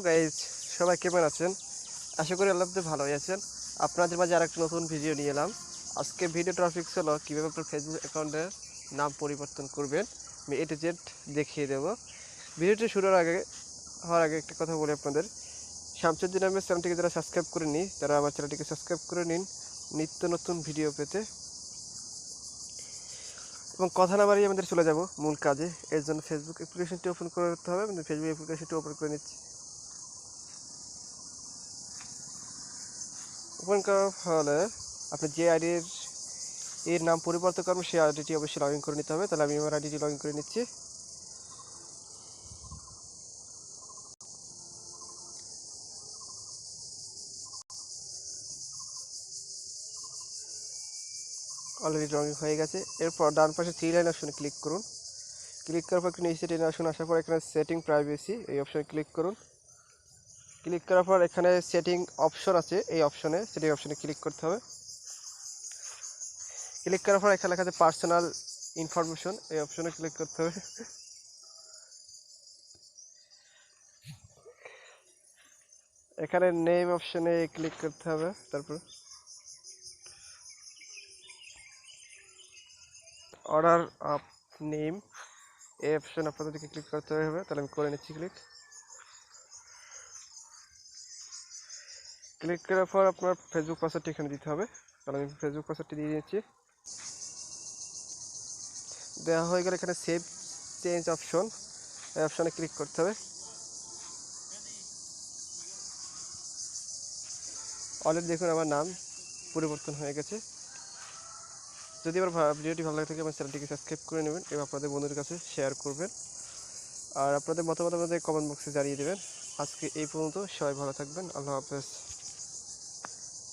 Guys, সবাই কেমন আছেন? আশা করি আল্লাহ ভালোই আছেন। আপনাদের মাঝে আরেকটা নতুন ভিডিও নিয়ে এলাম। আজকে ভিডিও টপিক হলো কীভাবে আপনার ফেসবুক অ্যাকাউন্টের নাম পরিবর্তন করবেন। আমি এ টু জেড দেখিয়ে দেবো। ভিডিওটি শুরুর হওয়ার আগে একটা কথা বলি আপনাদের। শামসুদ্দিন আহমেদ চ্যানেলটিকে যারা সাবস্ক্রাইব করেননি তারা আমার চ্যানেলটিকে সাবস্ক্রাইব করে নিন নিত্য নতুন ভিডিও পেতে। এবং কথা না বাড়িয়ে আমাদের চলে যাব মূল কাজে। এর জন্য ফেসবুক অ্যাপ্লিকেশনটি ওপেন করতে হবে। আমি ফেসবুক অ্যাপ্লিকেশনটি ওপেন করে নিচ্ছি। ওপেন করার ফলে আপনি যে এর নাম পরিবর্তন করবেন সেই আইডিটি অবশ্যই লগ ইন করে নিতে হবে। তাহলে আমি আমার আইডিটি লগ ইন করে নিচ্ছি। অলরেডি লগ ইন হয়ে গেছে। এরপর ডান পাশে থ্রি লাইন অপশনে ক্লিক করুন। ক্লিক করার পর নিচে টেনে আসুন। আসার পর এখানে সেটিং প্রাইভেসি এই অপশনে ক্লিক করুন। ক্লিক করার পর এখানে সেটিং অপশন আছে, এই অপশনে সেটিং অপশনে ক্লিক করতে হবে। ক্লিক করার পর এখানে লেখা আছে পার্সোনাল ইনফরমেশন, এই অপশনে ক্লিক করতে হবে। এখানে নেম অপশনে ক্লিক করতে হবে। তারপর অর্ডার অফ নেম এই অপশন আপনাদেরকে ক্লিক করতে হবে। তাহলে আমি করে নিচ্ছি ক্লিক। ক্লিক করার পর আপনার ফেসবুক পাসওয়ার্ডটি এখানে দিতে হবে। তাহলে আমি ফেসবুক পাসওয়ার্ডটি দিয়ে দিচ্ছি। দেওয়া হয়ে গেলে এখানে সেভ চেঞ্জ অপশন এই অপশনে ক্লিক করতে হবে। অলরেডি দেখুন আমার নাম পরিবর্তন হয়ে গেছে। যদি আমার ভিডিওটি ভালো লাগে থাকে আমার চ্যানেলটিকে সাবস্ক্রাইব করে নেবেন এবং আপনাদের বন্ধুদের কাছে শেয়ার করবেন। আর আপনাদের মতামত আমাদের কমেন্ট বক্সে জানিয়ে দেবেন। আজকে এই পর্যন্ত, সবাই ভালো থাকবেন। আল্লাহ হাফেজ।